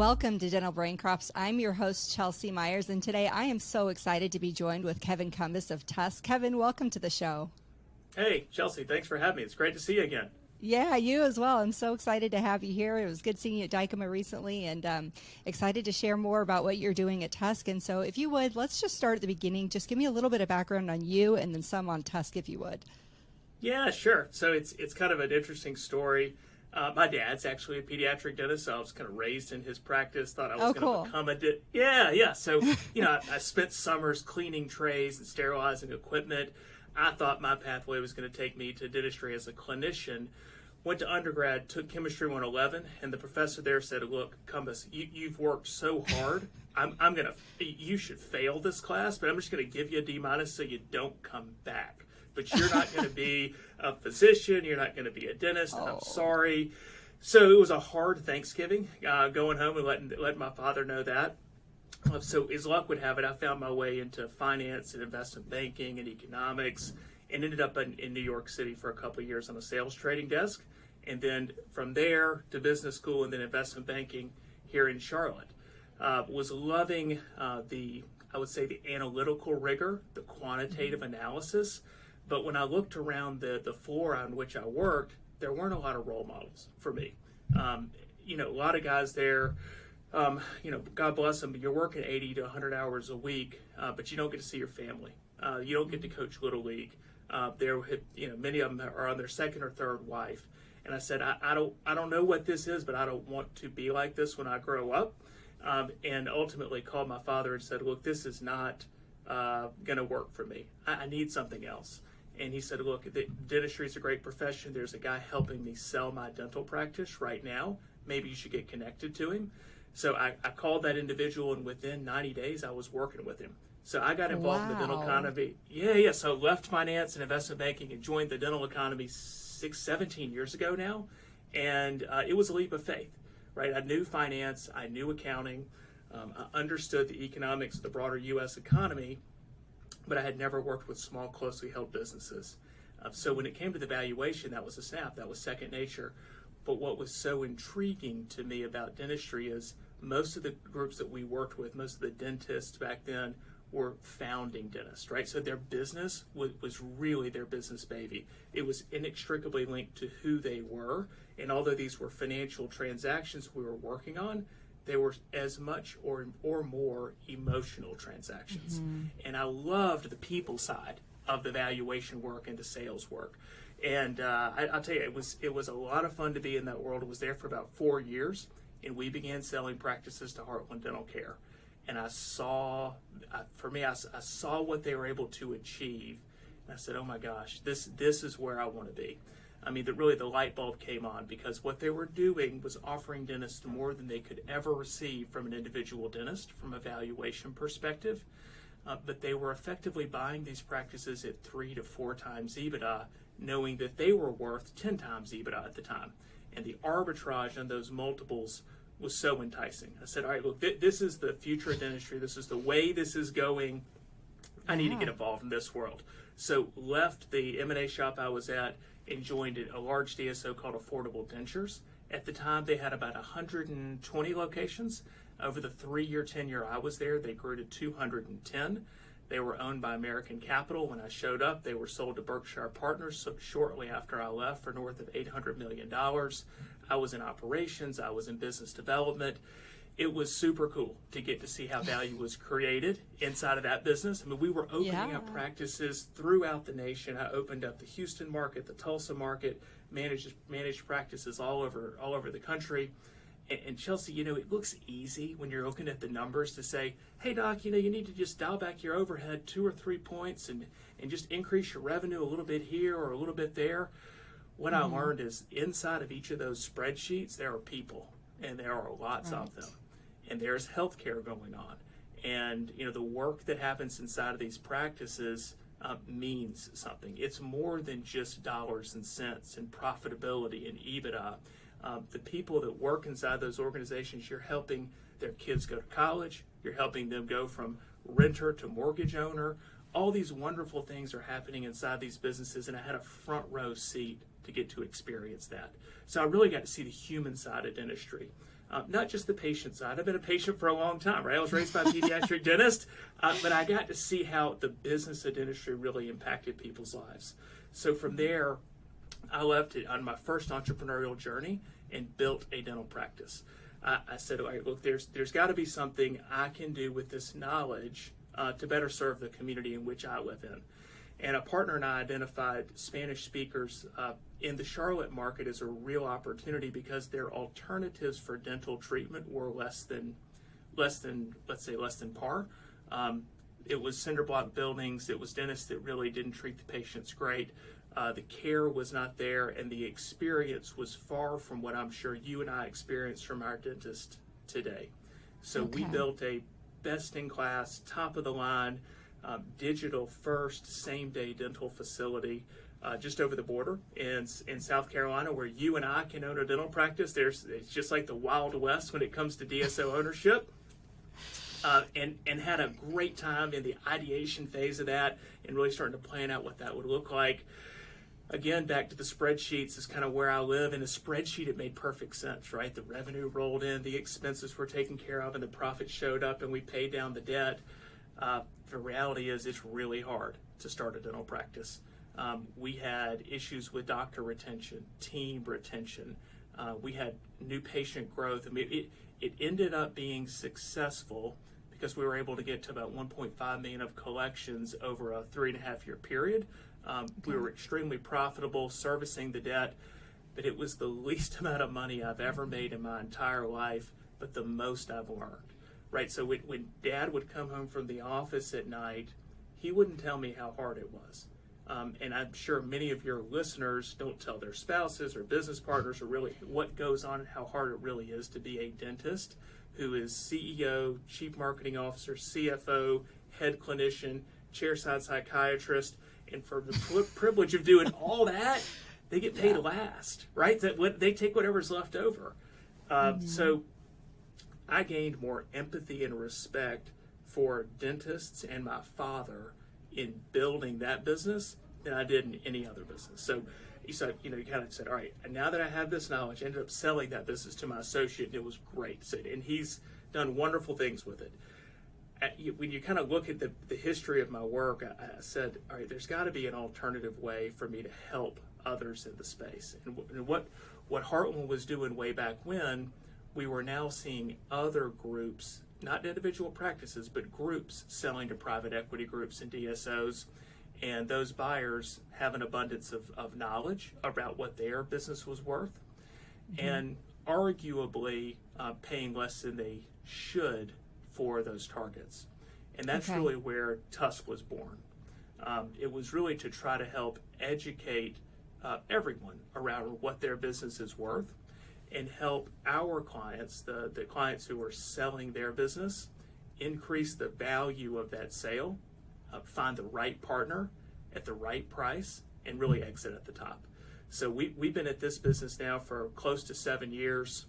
Welcome to Dental Brain Crops. I'm your host, Chelsea Myers, and today I am so excited to be joined with Kevin Cumbus of TUSK. Kevin, welcome to the show. Hey, Chelsea, thanks for having me. It's great to see you again. Yeah, you as well. I'm so excited to have you here. It was good seeing you at Dykema recently, and excited to share more about what you're doing at TUSK. And so if you would, let's just start at the beginning. Just give me a little bit of background on you and then some on TUSK, if you would. Yeah, sure. So it's kind of an interesting story. My dad's actually a pediatric dentist, so I was kind of raised in his practice, thought I was going to become a dentist. Yeah. So, I spent summers cleaning trays and sterilizing equipment. I thought my pathway was going to take me to dentistry as a clinician. Went to undergrad, took Chemistry 111, and the professor there said, "Look, Cumbus, you've worked so hard. You should fail this class, but I'm just going to give you a D- so you don't come back. But you're not going to be a physician. You're not going to be a dentist. And I'm sorry." So it was a hard Thanksgiving, going home and letting my father know that. So as luck would have it, I found my way into finance and investment banking and economics, and ended up in New York City for a couple of years on a sales trading desk. And then from there to business school and then investment banking here in Charlotte. Was loving the analytical rigor, the quantitative analysis. But when I looked around the floor on which I worked, there weren't a lot of role models for me. A lot of guys there, God bless them, but you're working 80 to 100 hours a week, but you don't get to see your family. You don't get to coach Little League. Many of them are on their second or third wife. And I said, I don't know what this is, but I don't want to be like this when I grow up. And ultimately called my father and said, "Look, this is not going to work for me. I need something else." And he said, "Look, dentistry is a great profession. There's a guy helping me sell my dental practice right now. Maybe you should get connected to him." So I called that individual, and within 90 days, I was working with him. So I got involved in the dental economy. Yeah. So left finance and investment banking and joined the dental economy 17 years ago now. And it was a leap of faith, right? I knew finance. I knew accounting. I understood the economics of the broader U.S. economy, but I had never worked with small, closely held businesses. So when it came to the valuation, that was a snap. That was second nature. But what was so intriguing to me about dentistry is most of the groups that we worked with, most of the dentists back then, were founding dentists, right? So their business was really their business baby. It was inextricably linked to who they were. And although these were financial transactions we were working on, they were as much or more emotional transactions. Mm-hmm. And I loved the people side of the valuation work and the sales work. And I'll tell you, it was a lot of fun to be in that world. I was there for about 4 years, and we began selling practices to Heartland Dental Care. And I saw what they were able to achieve. And I said, "Oh my gosh, this is where I want to be." I mean, the light bulb came on, because what they were doing was offering dentists more than they could ever receive from an individual dentist from a valuation perspective. But they were effectively buying these practices at 3 to 4 times EBITDA, knowing that they were worth 10 times EBITDA at the time. And the arbitrage on those multiples was so enticing. I said, "All right, look, this is the future of dentistry. This is the way this is going. I need to get involved in this world." So left the M&A shop I was at and joined a large DSO called Affordable Dentures. At the time, they had about 120 locations. Over the 3-year tenure I was there, they grew to 210. They were owned by American Capital. When I showed up, they were sold to Berkshire Partners so shortly after I left for north of $800 million. I was in operations. I was in business development. It was super cool to get to see how value was created inside of that business. I mean, we were opening up practices throughout the nation. I opened up the Houston market, the Tulsa market, managed practices all over the country. And Chelsea, it looks easy when you're looking at the numbers to say, "Hey, Doc, you need to just dial back your overhead 2 or 3 points and just increase your revenue a little bit here or a little bit there." What I learned is inside of each of those spreadsheets, there are people, and there are lots of them. And there's healthcare going on. And, the work that happens inside of these practices means something. It's more than just dollars and cents and profitability and EBITDA. The people that work inside those organizations, you're helping their kids go to college. You're helping them go from renter to mortgage owner. All these wonderful things are happening inside these businesses, and I had a front row seat to get to experience that. So I really got to see the human side of dentistry. not just the patient side. I've been a patient for a long time, right? I was raised by a pediatric dentist, but I got to see how the business of dentistry really impacted people's lives. So from there, I left it on my first entrepreneurial journey and built a dental practice. I said, all right, look, there's got to be something I can do with this knowledge to better serve the community in which I live in. And a partner and I identified Spanish speakers in the Charlotte market as a real opportunity because their alternatives for dental treatment were less than par. It was cinder block buildings. It was dentists that really didn't treat the patients great. The care was not there, and the experience was far from what I'm sure you and I experience from our dentist today. So we built a best-in-class, top-of-the-line, digital first, same-day dental facility just over the border in South Carolina, where you and I can own a dental practice. It's just like the Wild West when it comes to DSO ownership. And had a great time in the ideation phase of that and really starting to plan out what that would look like. Again, back to the spreadsheets is kind of where I live. In a spreadsheet, it made perfect sense, right? The revenue rolled in, the expenses were taken care of, and the profit showed up, and we paid down the debt. The reality is it's really hard to start a dental practice. We had issues with doctor retention, team retention. We had new patient growth. I mean, it ended up being successful because we were able to get to about 1.5 million of collections over a 3.5 year period. We were extremely profitable servicing the debt, but it was the least amount of money I've ever made in my entire life, but the most I've learned, right? So when Dad would come home from the office at night, he wouldn't tell me how hard it was. And I'm sure many of your listeners don't tell their spouses or business partners or really what goes on and how hard it really is to be a dentist who is CEO, chief marketing officer, CFO, head clinician, chairside psychiatrist, and for the privilege of doing all that, they get paid last, right? They take whatever's left over. So I gained more empathy and respect for dentists and my father in building that business than I did in any other business. So you kind of said, all right, now that I have this knowledge, I ended up selling that business to my associate, and it was great. So, and he's done wonderful things with it. When you kind of look at the history of my work, I said, all right, there's got to be an alternative way for me to help others in the space. And what Heartland was doing way back when, we were now seeing other groups, not individual practices, but groups selling to private equity groups and DSOs. And those buyers have an abundance of knowledge about what their business was worth, and arguably paying less than they should for those targets. And that's really where TUSK was born. It was really to try to help educate everyone around what their business is worth and help our clients, the clients who are selling their business, increase the value of that sale, find the right partner at the right price, and really exit at the top. So we've been at this business now for close to 7 years.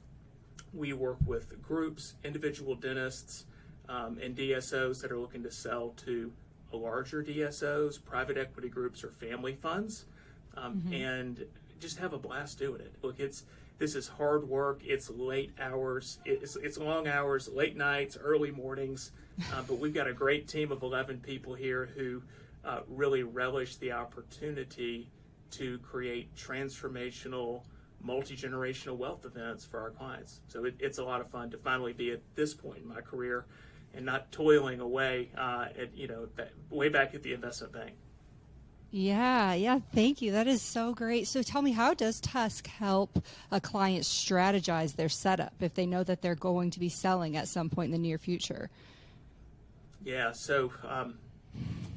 We work with groups, individual dentists, and DSOs that are looking to sell to larger DSOs, private equity groups, or family funds, and just have a blast doing it. Look, this is hard work. It's late hours. It's long hours, late nights, early mornings. But we've got a great team of 11 people here who really relish the opportunity to create transformational, multi-generational wealth events for our clients. So it's a lot of fun to finally be at this point in my career and not toiling away way back at the investment bank. Yeah, thank you. That is so great. So tell me, how does TUSK help a client strategize their setup if they know that they're going to be selling at some point in the near future? Yeah, so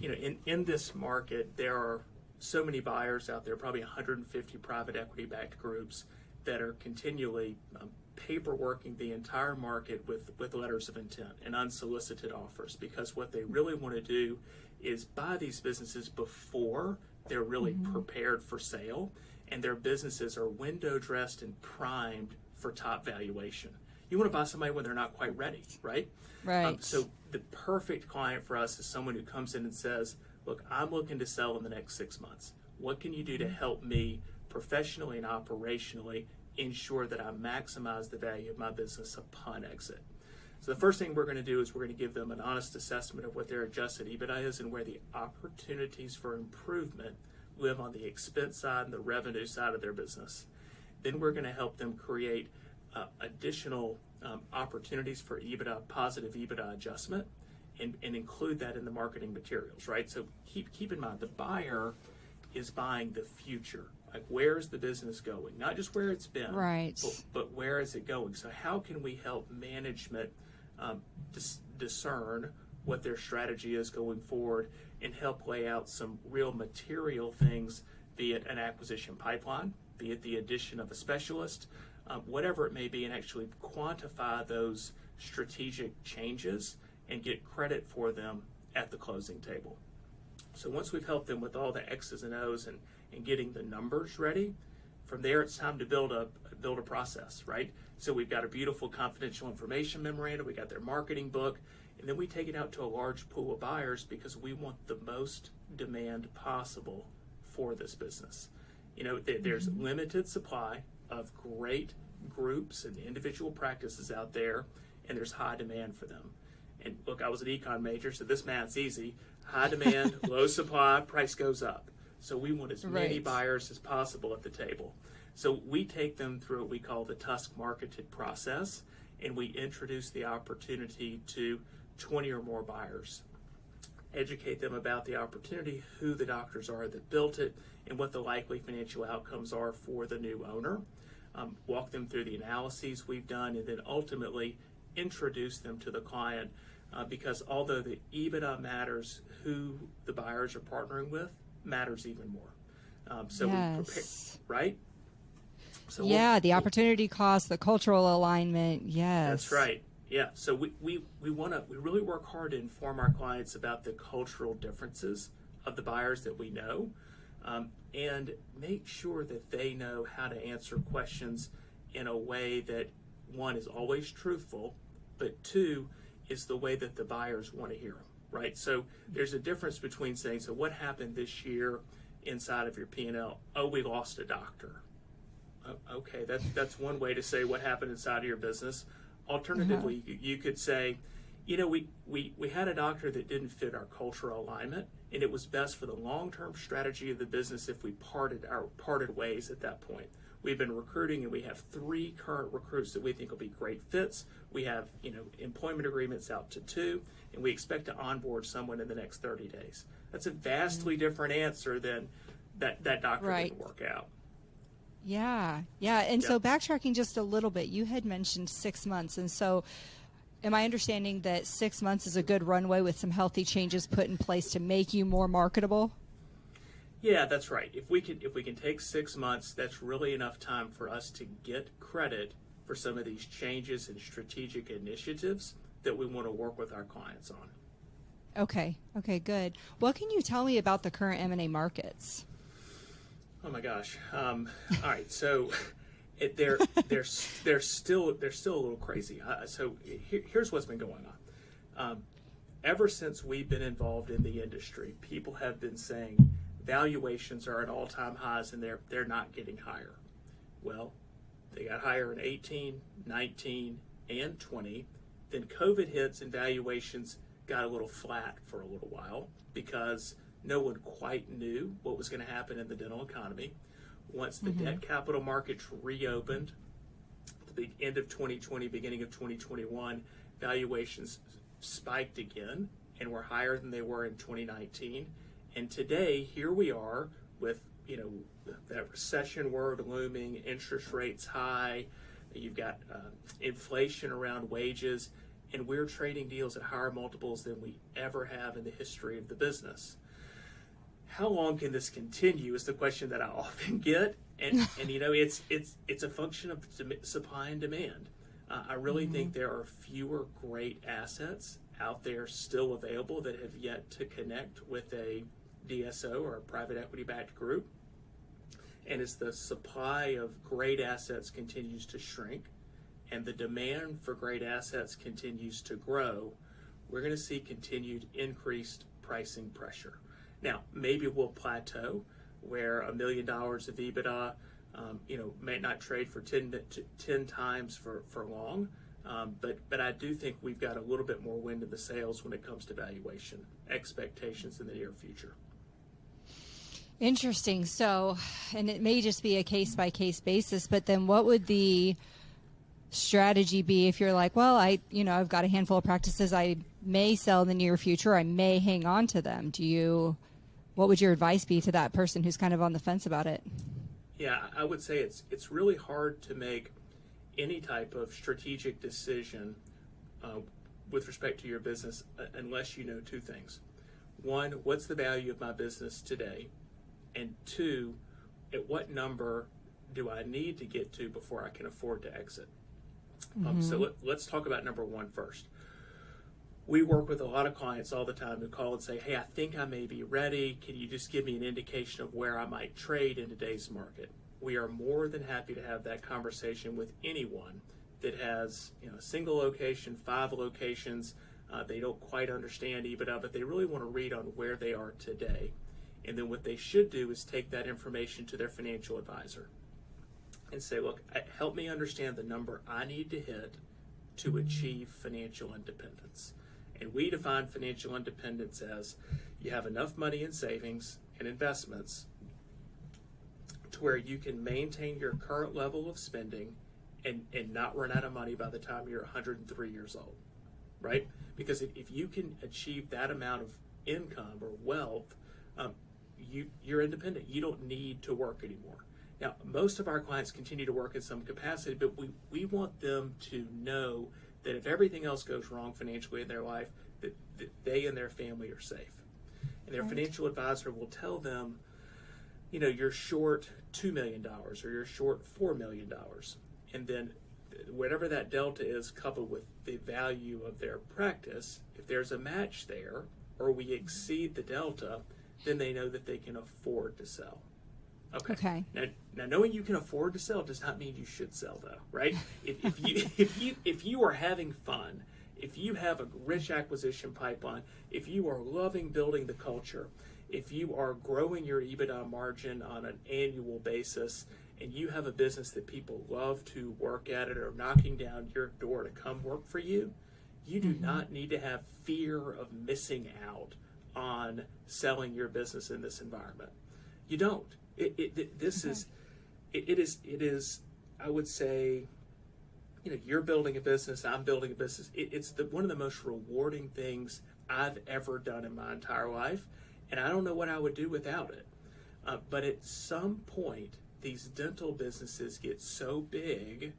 in this market, there are so many buyers out there, probably 150 private equity-backed groups that are continually paperworking the entire market with letters of intent and unsolicited offers, because what they really want to do is buy these businesses before they're really prepared for sale, and their businesses are window dressed and primed for top valuation. You want to buy somebody when they're not quite ready, right? Right. So the perfect client for us is someone who comes in and says, look, I'm looking to sell in the next 6 months. What can you do to help me professionally and operationally ensure that I maximize the value of my business upon exit. So the first thing we're going to do is we're going to give them an honest assessment of what their adjusted EBITDA is and where the opportunities for improvement live on the expense side and the revenue side of their business. Then we're going to help them create additional opportunities for EBITDA, positive EBITDA adjustment, and include that in the marketing materials, right? So keep in mind, the buyer is buying the future. Like, where is the business going? Not just where it's been, right? But where is it going? So how can we help management discern what their strategy is going forward and help lay out some real material things, be it an acquisition pipeline, be it the addition of a specialist, whatever it may be, and actually quantify those strategic changes and get credit for them at the closing table. So once we've helped them with all the X's and O's and getting the numbers ready, from there it's time to build a process, right? So we've got a beautiful confidential information memorandum, we got their marketing book, and then we take it out to a large pool of buyers because we want the most demand possible for this business. You know, there's limited supply of great groups and individual practices out there, and there's high demand for them. And look, I was an econ major, so this math's easy. High demand, low supply, price goes up. So we want as many buyers as possible at the table. So we take them through what we call the TUSK marketed process, and we introduce the opportunity to 20 or more buyers. Educate them about the opportunity, who the doctors are that built it, and what the likely financial outcomes are for the new owner. Walk them through the analyses we've done, and then ultimately introduce them to the client, because although the EBITDA matters, who the buyers are partnering with matters even more. So we prepare, right? So the opportunity cost, the cultural alignment. Yes, that's right. Yeah. So we really work hard to inform our clients about the cultural differences of the buyers that we know, and make sure that they know how to answer questions in a way that, one, is always truthful, but two, is the way that the buyers want to hear them, right? So there's a difference between saying, so what happened this year inside of your P&L? Oh, we lost a doctor. Okay, that's one way to say what happened inside of your business. Alternatively, you could say, you know, we had a doctor that didn't fit our cultural alignment, and it was best for the long-term strategy of the business if we parted ways at that point. We've been recruiting, and we have 3 current recruits that we think will be great fits. We have, employment agreements out to 2, and we expect to onboard someone in the next 30 days. That's a vastly different answer than that doctor didn't work out. Yeah. And so backtracking just a little bit, you had mentioned 6 months. And so am I understanding that 6 months is a good runway with some healthy changes put in place to make you more marketable? Yeah, that's right. If we can take 6 months, that's really enough time for us to get credit for some of these changes and strategic initiatives that we want to work with our clients on. Okay, good. What can you tell me about the current M&A markets? Oh my gosh! All right, so they're still a little crazy. So here's what's been going on. Ever since we've been involved in the industry, people have been saying valuations are at all-time highs and they're not getting higher. Well, they got higher in 18, 19, and 20. Then COVID hits and valuations got a little flat for a little while because no one quite knew what was going to happen in the dental economy. Once the debt capital markets reopened at the end of 2020, beginning of 2021, valuations spiked again and were higher than they were in 2019. And today, here we are with, that recession word looming, interest rates high, you've got inflation around wages, and we're trading deals at higher multiples than we ever have in the history of the business. How long can this continue is the question that I often get, and it's a function of supply and demand. I really think there are fewer great assets out there still available that have yet to connect with a DSO or a private equity-backed group. And as the supply of great assets continues to shrink and the demand for great assets continues to grow, we're going to see continued increased pricing pressure. Now, maybe we'll plateau where $1 million of EBITDA may not trade for 10 times for long. But I do think we've got a little bit more wind in the sails when it comes to valuation expectations in the near future. Interesting. So, and it may just be a case-by-case basis, but then what would the strategy be if you're like, well, I've got a handful of practices I may sell in the near future, I may hang on to them. What would your advice be to that person who's kind of on the fence about it? Yeah, I would say it's really hard to make any type of strategic decision with respect to your business unless you know two things. One, what's the value of my business today? And two, at what number do I need to get to before I can afford to exit? So let's talk about number one first. We work with a lot of clients all the time who call and say, hey, I think I may be ready. Can you just give me an indication of where I might trade in today's market? We are more than happy to have that conversation with anyone that has a single location, 5 locations. They don't quite understand EBITDA, but they really want to read on where they are today. And then what they should do is take that information to their financial advisor and say, look, help me understand the number I need to hit to achieve financial independence. And we define financial independence as you have enough money in savings and investments to where you can maintain your current level of spending and not run out of money by the time you're 103 years old, right? Because if you can achieve that amount of income or wealth, you're independent. You don't need to work anymore. Now, most of our clients continue to work in some capacity, but we want them to know that if everything else goes wrong financially in their life, that they and their family are safe. And their financial advisor will tell them, you're short $2 million or you're short $4 million. And then whatever that delta is coupled with the value of their practice, if there's a match there or we exceed the delta, then they know that they can afford to sell. Okay. Now, knowing you can afford to sell does not mean you should sell, though, right? If you are having fun, if you have a rich acquisition pipeline, if you are loving building the culture, if you are growing your EBITDA margin on an annual basis, and you have a business that people love to work at it or knocking down your door to come work for you, you do not need to have fear of missing out on selling your business in this environment. You don't. It is. I would say, you're building a business. I'm building a business. It's one of the most rewarding things I've ever done in my entire life, and I don't know what I would do without it. But at some point, these dental businesses get so big,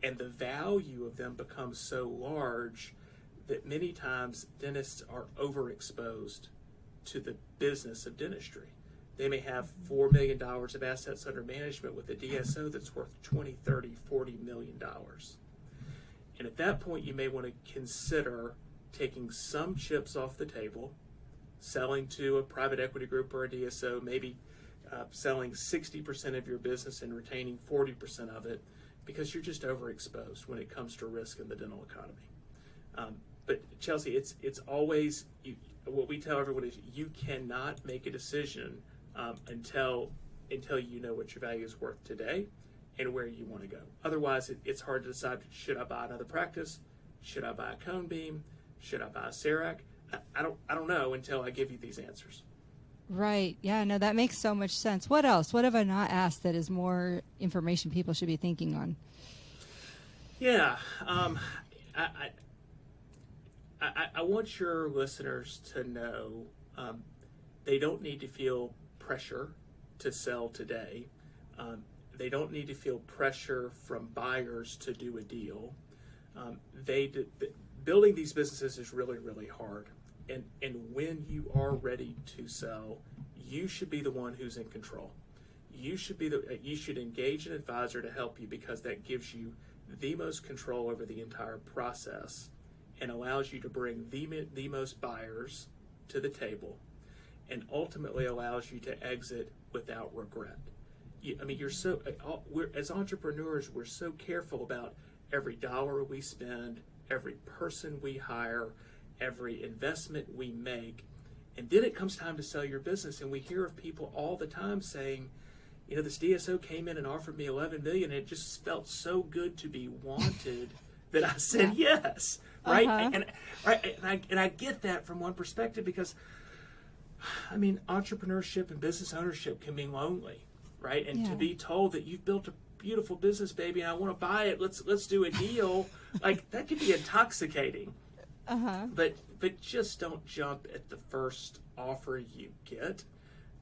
and the value of them becomes so large that many times dentists are overexposed to the business of dentistry. They may have $4 million of assets under management with a DSO that's worth $20, $30, $40 million. And at that point, you may want to consider taking some chips off the table, selling to a private equity group or a DSO, maybe selling 60% of your business and retaining 40% of it, because you're just overexposed when it comes to risk in the dental economy. But Chelsea, it's always, what we tell everyone is you cannot make a decision until you know what your value is worth today and where you want to go. Otherwise, it's hard to decide, should I buy another practice? Should I buy a cone beam? Should I buy a CEREC? I don't know until I give you these answers. Right. Yeah, no, that makes so much sense. What else? What have I not asked that is more information people should be thinking on? Yeah. I want your listeners to know they don't need to feel pressure to sell today. They don't need to feel pressure from buyers to do a deal. Building these businesses is really, really hard. And when you are ready to sell, you should be the one who's in control. You should engage an advisor to help you, because that gives you the most control over the entire process and allows you to bring the most buyers to the table, and ultimately allows you to exit without regret. As entrepreneurs, we're so careful about every dollar we spend, every person we hire, every investment we make, and then it comes time to sell your business, and we hear of people all the time saying, this DSO came in and offered me 11 million. And it just felt so good to be wanted that I said yes, right? And I get that from one perspective because, I mean, entrepreneurship and business ownership can be lonely, right? And to be told that you've built a beautiful business, baby, and I want to buy it. Let's do a deal. Like, that could be intoxicating. But just don't jump at the first offer you get,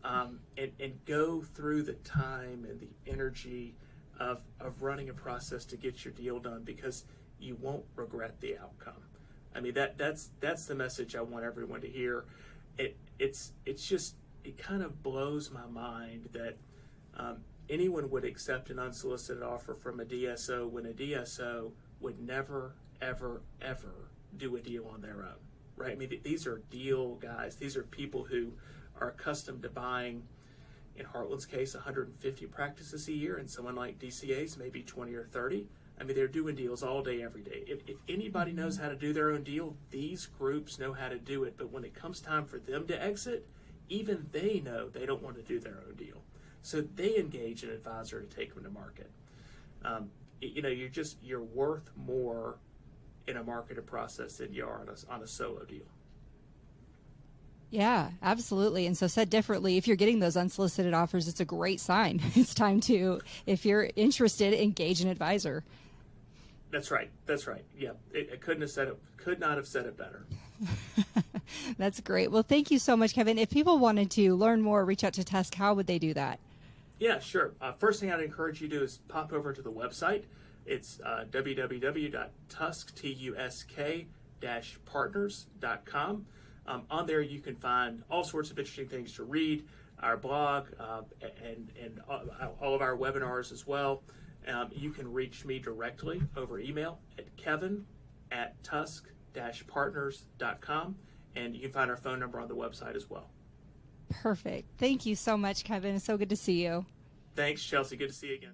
and go through the time and the energy of running a process to get your deal done, because you won't regret the outcome. I mean, that's the message I want everyone to hear. It's just, it kind of blows my mind that anyone would accept an unsolicited offer from a DSO when a DSO would never, ever, ever do a deal on their own, right? I mean, these are deal guys. These are people who are accustomed to buying, in Heartland's case, 150 practices a year, and someone like DCA's maybe 20 or 30. I mean, they're doing deals all day, every day. If anybody knows how to do their own deal, these groups know how to do it. But when it comes time for them to exit, even they know they don't want to do their own deal. So they engage an advisor to take them to market. You're worth more in a marketed process than you are on a solo deal. Yeah, absolutely. And so, said differently, if you're getting those unsolicited offers, it's a great sign. It's time to, if you're interested, engage an advisor. That's right. Yeah, I could not have said it better. That's great. Well, thank you so much, Kevin. If people wanted to learn more, reach out to TUSK, how would they do that? Yeah, sure. First thing I'd encourage you to do is pop over to the website. It's www.tusk-partners.com. On there, you can find all sorts of interesting things to read, our blog, and all of our webinars as well. You can reach me directly over email at kevin@tusk-partners.com, and you can find our phone number on the website as well. Perfect. Thank you so much, Kevin. It's so good to see you. Thanks, Chelsea. Good to see you again.